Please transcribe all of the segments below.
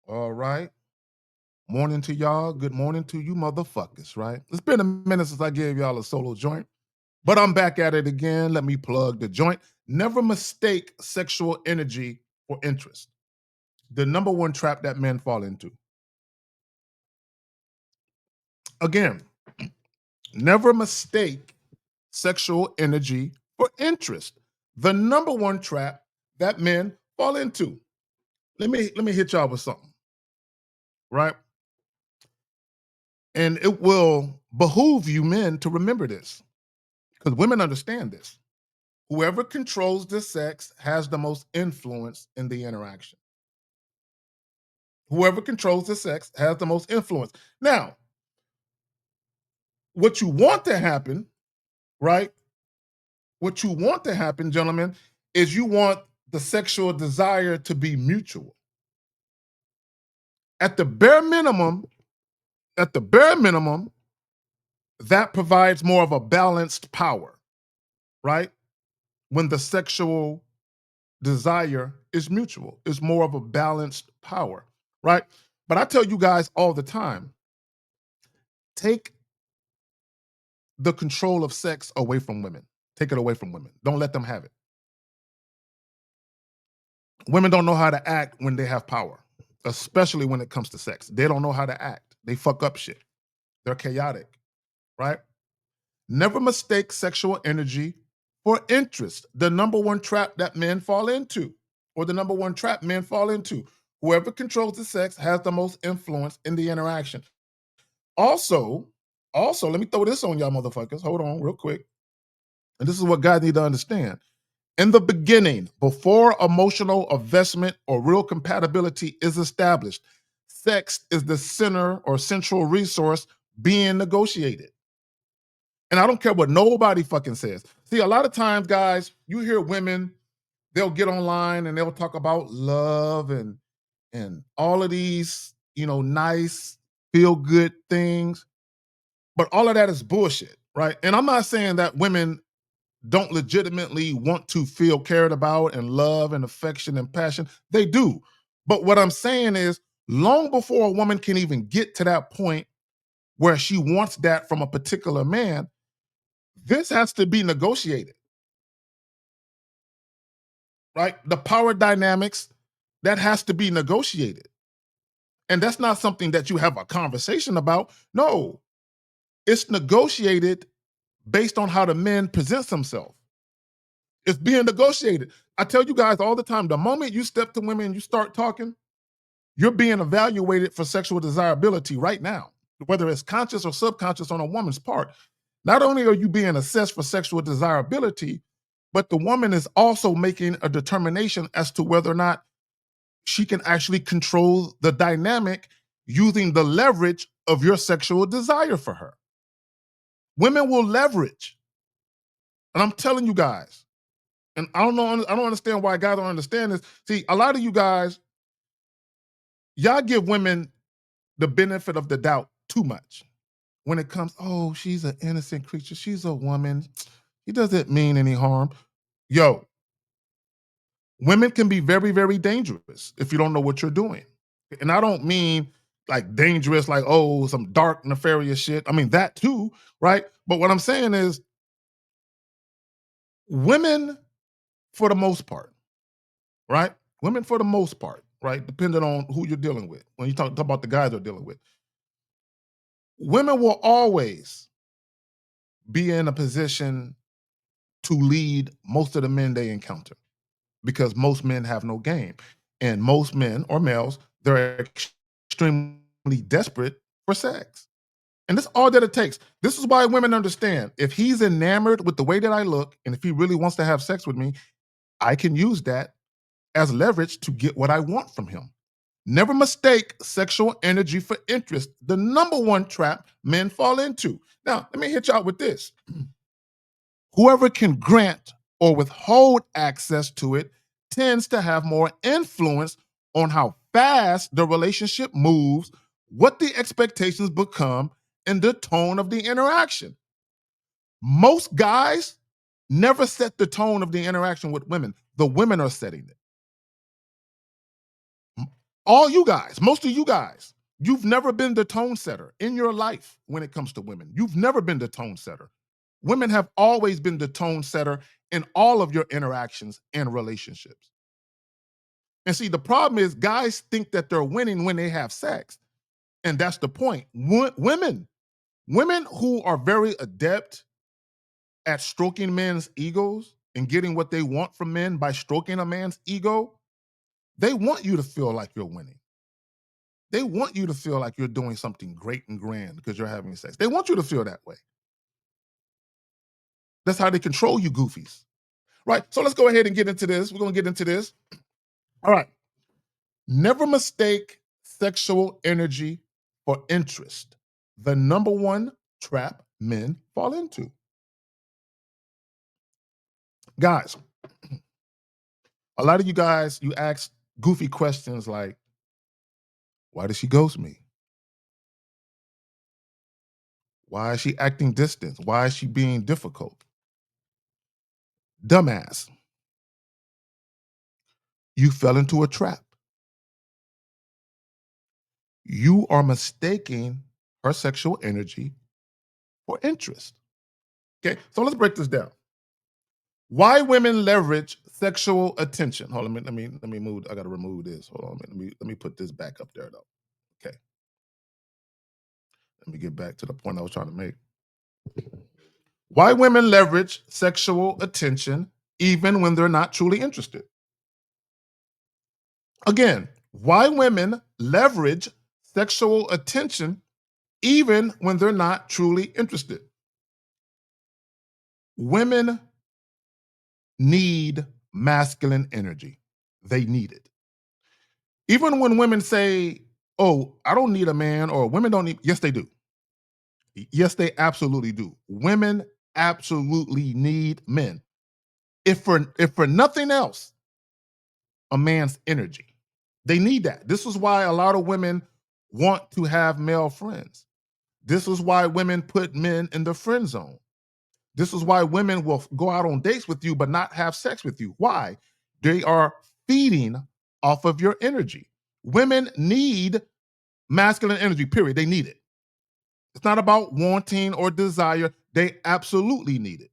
All right. Morning to y'all. Good morning to you motherfuckers, right? It's been a minute since I gave y'all a solo joint, but I'm back at it again. Let me plug the joint. Never mistake sexual energy for interest. The number one trap that men fall into. Again, never mistake sexual energy for interest. The number one trap that men fall into. Let me hit y'all with something, right? And it will behoove you men to remember this because women understand this. Whoever controls the sex has the most influence in the interaction. Whoever controls the sex has the most influence. Now, what you want to happen, right? What you want to happen, gentlemen, is you want the sexual desire to be mutual. At the bare minimum, at the bare minimum, that provides more of a balanced power, right? When the sexual desire is mutual, is more of a balanced power, right? But I tell you guys all the time, take the control of sex away from women. Take it away from women. Don't let them have it. Women don't know how to act when they have power, especially when it comes to sex. They don't know how to act. They fuck up shit. They're chaotic, right? Never mistake sexual energy for interest. The number one trap that men fall into, or the number one trap men fall into. Whoever controls the sex has the most influence in the interaction. Also, let me throw this on y'all motherfuckers. Hold on, real quick. And this is what guys need to understand. In the beginning, before emotional investment or real compatibility is established, sex is the center or central resource being negotiated. And I don't care what nobody fucking says. See, a lot of times, guys, you hear women, they'll get online and they'll talk about love and all of these, nice, feel good things. But all of that is bullshit, right? And I'm not saying that women don't legitimately want to feel cared about and love and affection and passion. They do. But what I'm saying is, long before a woman can even get to that point where she wants that from a particular man, this has to be negotiated, right? The power dynamics, that has to be negotiated. And that's not something that you have a conversation about. No, it's negotiated based on how the man presents himself. It's being negotiated. I tell you guys all the time, the moment you step to women and you start talking, you're being evaluated for sexual desirability right now, whether it's conscious or subconscious on a woman's part. Not only are you being assessed for sexual desirability, but the woman is also making a determination as to whether or not she can actually control the dynamic using the leverage of your sexual desire for her. Women will leverage. And I'm telling you guys, and I don't understand why guys don't understand this. See, a lot of you guys, y'all give women the benefit of the doubt too much. When it comes, oh, she's an innocent creature. She's a woman. She doesn't mean any harm. Yo, women can be very, very dangerous if you don't know what you're doing. And I don't mean like dangerous, like, oh, some dark, nefarious shit. I mean, that too, right? But what I'm saying is, women, for the most part, right? Women, for the most part, right? Depending on who you're dealing with. When you talk about the guys they're dealing with, women will always be in a position to lead most of the men they encounter because most men have no game. And most men or males, they're extremely desperate for sex. And that's all that it takes. This is why women understand, if he's enamored with the way that I look, and if he really wants to have sex with me, I can use that as leverage to get what I want from him. Never mistake sexual energy for interest. The number one trap men fall into. Now, let me hit y'all with this. Whoever can grant or withhold access to it tends to have more influence on how fast the relationship moves, what the expectations become, and the tone of the interaction. Most guys never set the tone of the interaction with women. The women are setting it. All you guys, most of you guys, you've never been the tone setter in your life when it comes to women. You've never been the tone setter. Women have always been the tone setter in all of your interactions and relationships. And see, the problem is guys think that they're winning when they have sex. And that's the point. Women who are very adept at stroking men's egos and getting what they want from men by stroking a man's ego, they want you to feel like you're winning. They want you to feel like you're doing something great and grand because you're having sex. They want you to feel that way. That's how they control you goofies. Right? So let's go ahead and get into this. We're going to get into this. All right. Never mistake sexual energy for interest. The number one trap men fall into. Guys, a lot of you guys, you ask goofy questions like, why did she ghost me? Why is she acting distant? Why is she being difficult? Dumbass, you fell into a trap. You are mistaking her sexual energy for interest. Okay, so let's break this down. Why women leverage sexual attention. Hold on, let me move. I gotta remove this. Hold on, let me put this back up there though. Okay, let me get back to the point I was trying to make. Why women leverage sexual attention even when they're not truly interested. Again, why women leverage sexual attention even when they're not truly interested. Women need masculine energy. They need it. Even when women say, oh, I don't need a man, or women don't need, yes, they do. Yes, they absolutely do. Women absolutely need men. If for nothing else, a man's energy. They need that. This is why a lot of women want to have male friends. This is why women put men in the friend zone. This is why women will go out on dates with you but not have sex with you. Why? They are feeding off of your energy. Women need masculine energy, period. They need it. It's not about wanting or desire. They absolutely need it.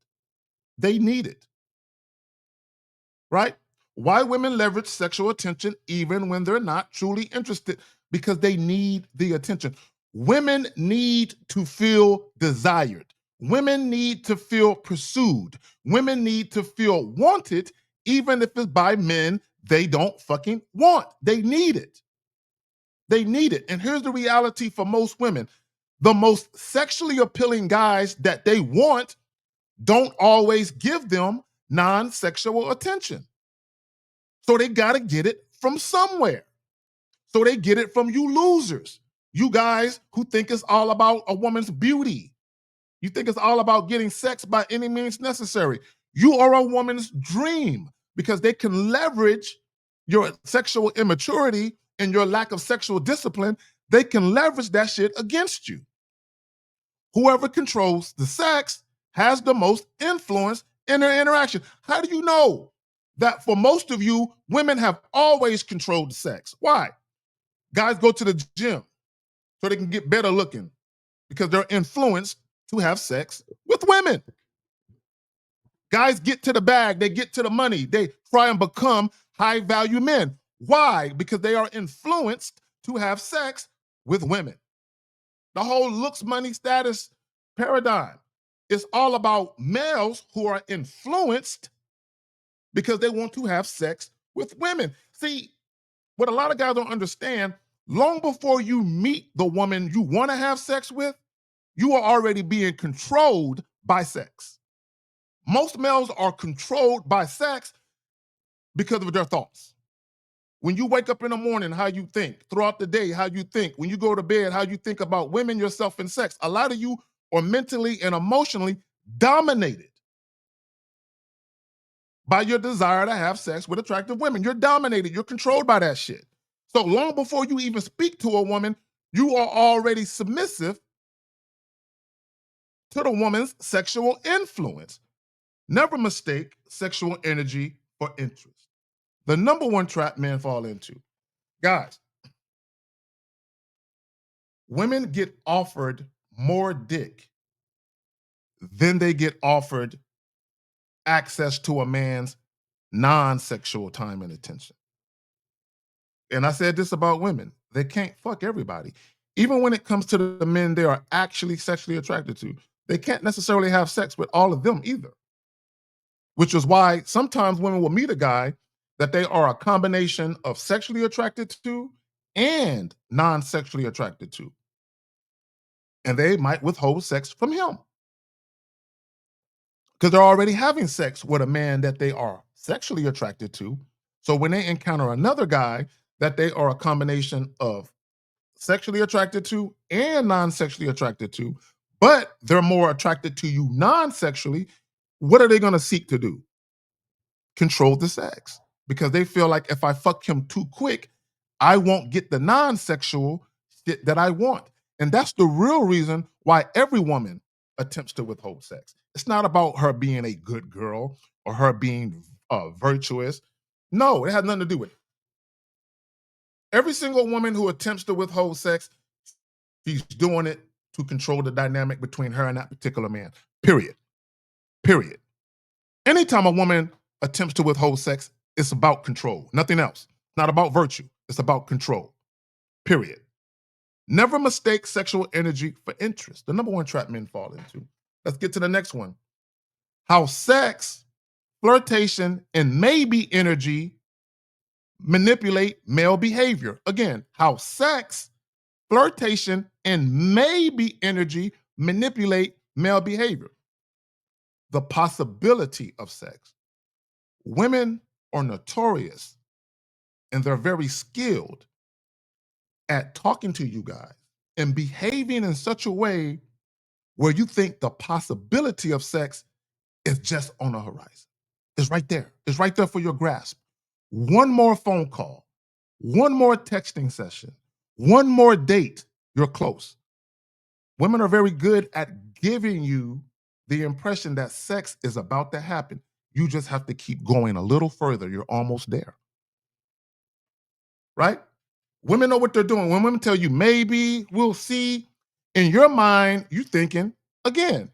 They need it. Right? Why women leverage sexual attention even when they're not truly interested? Because they need the attention. Women need to feel desired. Women need to feel pursued. Women need to feel wanted, even if it's by men they don't fucking want. They need it. They need it. And here's the reality for most women. The most sexually appealing guys that they want don't always give them non-sexual attention. So they got to get it from somewhere. So they get it from you losers. You guys who think it's all about a woman's beauty. You think it's all about getting sex by any means necessary. You are a woman's dream because they can leverage your sexual immaturity and your lack of sexual discipline. They can leverage that shit against you. Whoever controls the sex has the most influence in their interaction. How do you know that for most of you, women have always controlled the sex? Why? Guys go to the gym so they can get better looking because they're influenced to have sex with women. Guys get to the bag, they get to the money, they try and become high value men. Why? Because they are influenced to have sex with women. The whole looks, money, status paradigm is all about males who are influenced because they want to have sex with women. See, what a lot of guys don't understand, long before you meet the woman you want to have sex with, you are already being controlled by sex. Most males are controlled by sex because of their thoughts. When you wake up in the morning, how you think. Throughout the day, how you think. When you go to bed, how you think about women, yourself, and sex. A lot of you are mentally and emotionally dominated by your desire to have sex with attractive women. You're dominated. You're controlled by that shit. So long before you even speak to a woman, you are already submissive to the woman's sexual influence. Never mistake sexual energy for interest. The number one trap men fall into. Guys, Women get offered more dick than they get offered access to a man's non-sexual time and attention. And I said this about women. They can't fuck everybody. Even when it comes to the men they are actually sexually attracted to, they can't necessarily have sex with all of them either. Which is why sometimes women will meet a guy that they are a combination of sexually attracted to and non-sexually attracted to. And they might withhold sex from him because they're already having sex with a man that they are sexually attracted to. So when they encounter another guy that they are a combination of sexually attracted to and non-sexually attracted to, but they're more attracted to you non-sexually, what are they going to seek to do? Control the sex because they feel like if I fuck him too quick, I won't get the non-sexual shit that I want. And that's the real reason why every woman attempts to withhold sex. It's not about her being a good girl or her being virtuous. No, it has nothing to do with it. Every single woman who attempts to withhold sex, she's doing it to control the dynamic between her and that particular man. Period. Period. Anytime a woman attempts to withhold sex, it's about control, nothing else. It's not about virtue, it's about control. Period. Never mistake sexual energy for interest. The number one trap men fall into. Let's get to the next one. How sex, flirtation, and maybe energy manipulate male behavior. Again, how sex, flirtation, and maybe energy manipulate male behavior. The possibility of sex. Women are notorious and they're very skilled at talking to you guys and behaving in such a way where you think the possibility of sex is just on the horizon. It's right there. It's right there for your grasp. One more phone call, one more texting session, one more date, you're close. Women are very good at giving you the impression that sex is about to happen. You just have to keep going a little further. You're almost there. Right? Women know what they're doing. When women tell you maybe, we'll see, in your mind, you're thinking, again,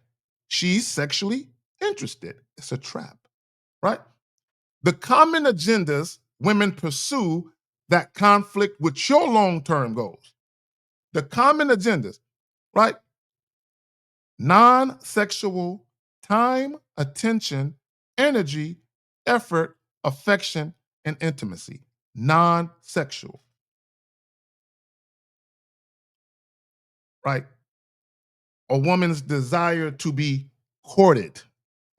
she's sexually interested. It's a trap, right? The common agendas women pursue that conflict with your long-term goals. The common agendas, right? Non-sexual time, attention, energy, effort, affection, and intimacy. Non-sexual, right? A woman's desire to be courted,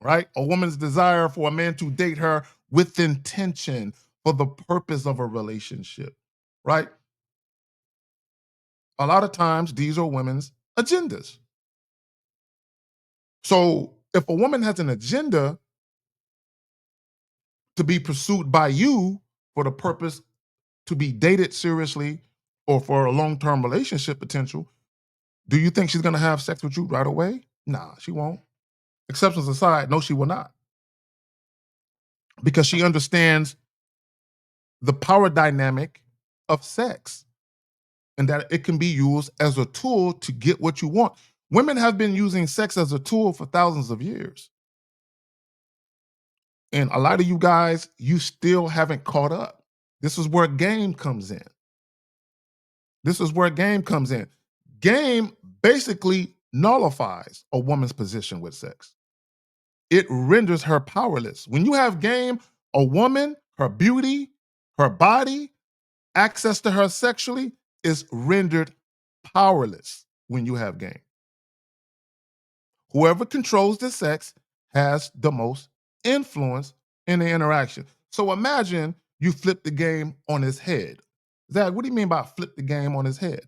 right? A woman's desire for a man to date her with intention for the purpose of a relationship, right? A lot of times, these are women's agendas. So if a woman has an agenda to be pursued by you for the purpose to be dated seriously or for a long term relationship potential, do you think she's gonna have sex with you right away? Nah, she won't. Exceptions aside, no, she will not. Because she understands the power dynamic of sex and that it can be used as a tool to get what you want. Women have been using sex as a tool for thousands of years. And a lot of you guys, you still haven't caught up. This is where game comes in. This is where game comes in. Game basically nullifies a woman's position with sex. It renders her powerless. When you have game, a woman, her beauty, her body, access to her sexually is rendered powerless when you have game. Whoever controls the sex has the most influence in the interaction. So imagine you flip the game on his head. Zach, what do you mean by flip the game on his head?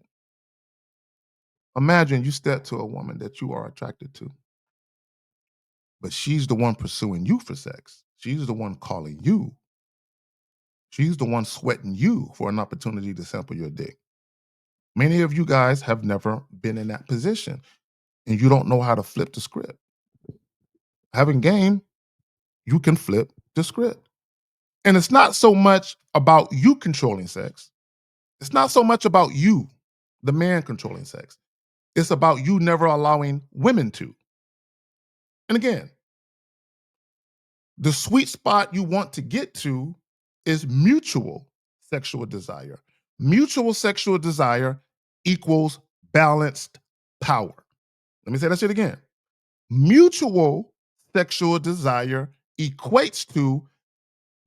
Imagine you step to a woman that you are attracted to, but she's the one pursuing you for sex. She's the one calling you. She's the one sweating you for an opportunity to sample your dick. Many of you guys have never been in that position and you don't know how to flip the script. Having game, you can flip the script. And it's not so much about you controlling sex. It's not so much about you. the man controlling sex. It's about you never allowing women to. And again, the sweet spot you want to get to is mutual sexual desire. Mutual sexual desire equals balanced power. Let me say that shit again. Mutual sexual desire equates to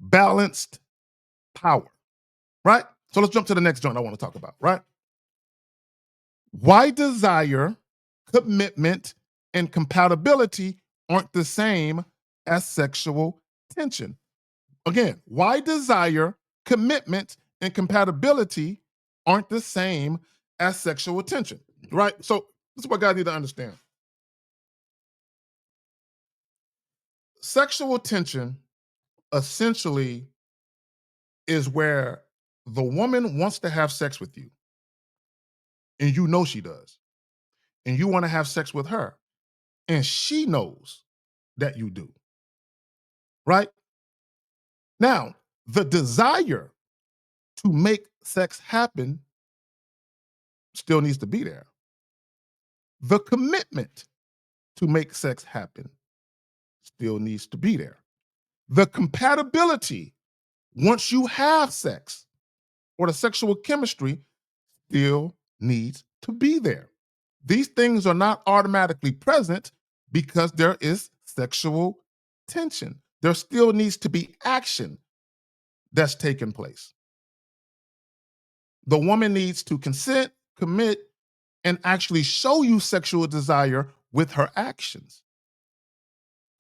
balanced power, right? So let's jump to the next joint I want to talk about, right? Why desire, commitment, and compatibility aren't the same as sexual tension. Again, why desire, commitment, and compatibility aren't the same as sexual tension, right? So this is what guys need to understand. Sexual tension essentially is where the woman wants to have sex with you, and you know she does, and you want to have sex with her, and she knows that you do, right? Now, the desire to make sex happen still needs to be there. The commitment to make sex happen still needs to be there. The compatibility, once you have sex, or the sexual chemistry still needs to be there. These things are not automatically present because there is sexual tension. There still needs to be action that's taking place. The woman needs to consent, commit, and actually show you sexual desire with her actions.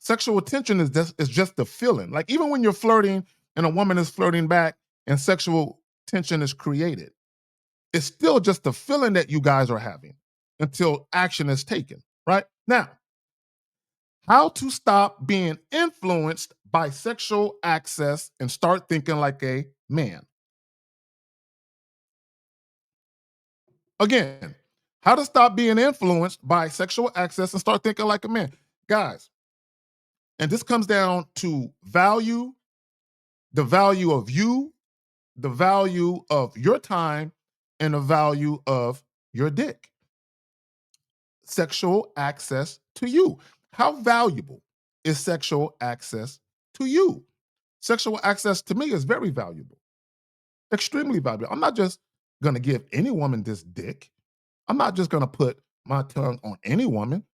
Sexual tension is just the feeling. Like even when you're flirting and a woman is flirting back and sexual tension is created, it's still just the feeling that you guys are having until action is taken, right? Now, how to stop being influenced by sexual access and start thinking like a man. Again, how to stop being influenced by sexual access and start thinking like a man. Guys, and this comes down to value, the value of you, the value of your time, and the value of your dick. Sexual access to you. How valuable is sexual access to you? Sexual access to me is very valuable, extremely valuable. I'm not just gonna give any woman this dick. I'm not just gonna put my tongue on any woman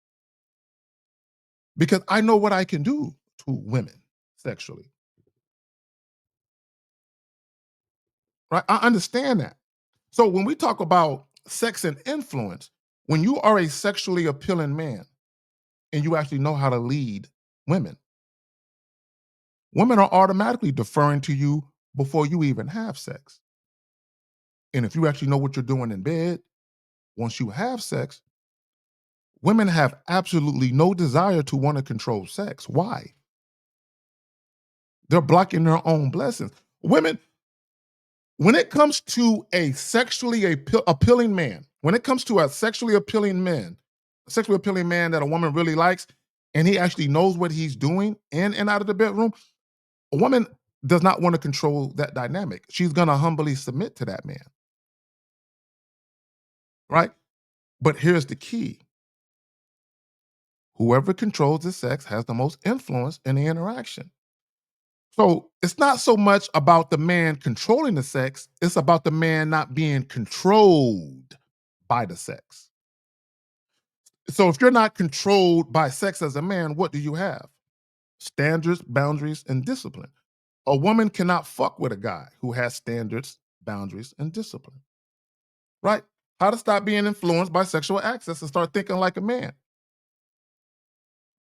because I know what I can do to women sexually, right? I understand that. So when we talk about sex and influence, when you are a sexually appealing man and you actually know how to lead women, women are automatically deferring to you before you even have sex. And if you actually know what you're doing in bed, once you have sex, women have absolutely no desire to want to control sex. Why? They're blocking their own blessings. Women, when it comes to a appealing man, when it comes to a sexually appealing man that a woman really likes, and he actually knows what he's doing in and out of the bedroom, a woman does not want to control that dynamic. She's going to humbly submit to that man, right? But here's the key: whoever controls the sex has the most influence in the interaction. So it's not so much about the man controlling the sex, it's about the man not being controlled by the sex. So if you're not controlled by sex as a man, what do you have? Standards, boundaries, and discipline. A woman cannot fuck with a guy who has standards, boundaries, and discipline, right? How to stop being influenced by sexual access and start thinking like a man.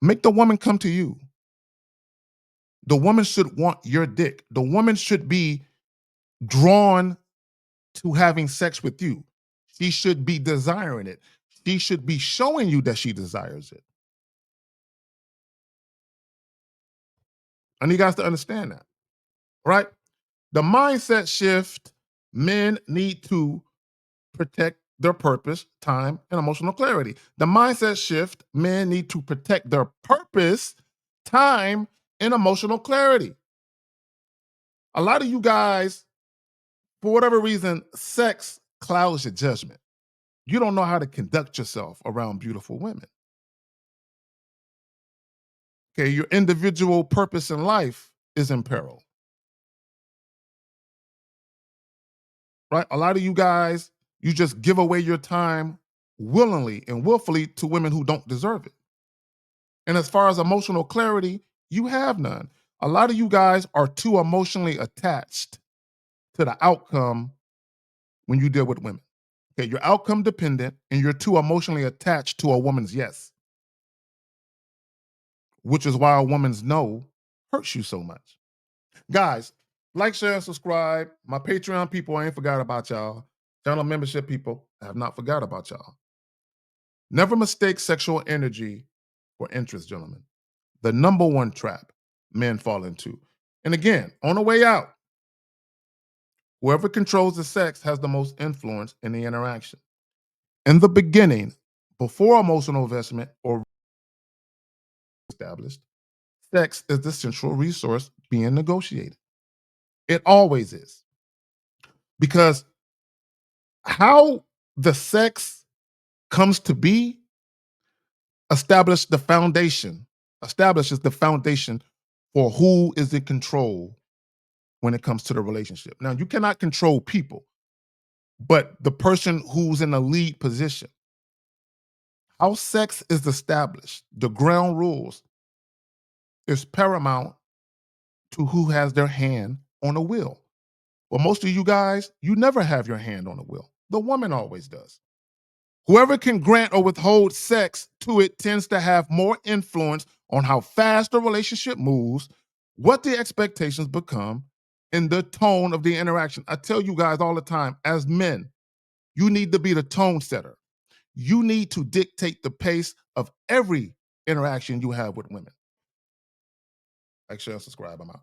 Make the woman come to you. The woman should want your dick. The woman should be drawn to having sex with you. She should be desiring it. She should be showing you that she desires it. I need you guys to understand that, right? The mindset shift: men need to protect their purpose, time, and emotional clarity. The mindset shift: men need to protect their purpose, time, and emotional clarity. A lot of you guys, for whatever reason, sex clouds your judgment. You don't know how to conduct yourself around beautiful women. Okay, your individual purpose in life is in peril, right? A lot of you guys, you just give away your time willingly and willfully to women who don't deserve it. And as far as emotional clarity, you have none. A lot of you guys are too emotionally attached to the outcome when you deal with women. Okay, you're outcome dependent and you're too emotionally attached to a woman's yes, which is why a woman's no hurts you so much. Guys, like, share, and subscribe. My Patreon people, I ain't forgot about y'all. Channel membership people, I have not forgot about y'all. Never mistake sexual energy for interest, gentlemen. The number one trap men fall into. And again, on the way out, whoever controls the sex has the most influence in the interaction. In the beginning, before emotional investment or established, sex is the central resource being negotiated. It always is. Because how the sex comes to be establishes the foundation for who is in control when it comes to the relationship. Now, you cannot control people, but the person who's in the lead position, how sex is established, the ground rules is paramount to who has their hand on the wheel. Well, most of you guys, you never have your hand on the wheel. The woman always does. Whoever can grant or withhold sex to it tends to have more influence on how fast the relationship moves, what the expectations become, and the tone of the interaction. I tell you guys all the time, as men, you need to be the tone setter. You need to dictate the pace of every interaction you have with women. Like, share, and subscribe. I'm out.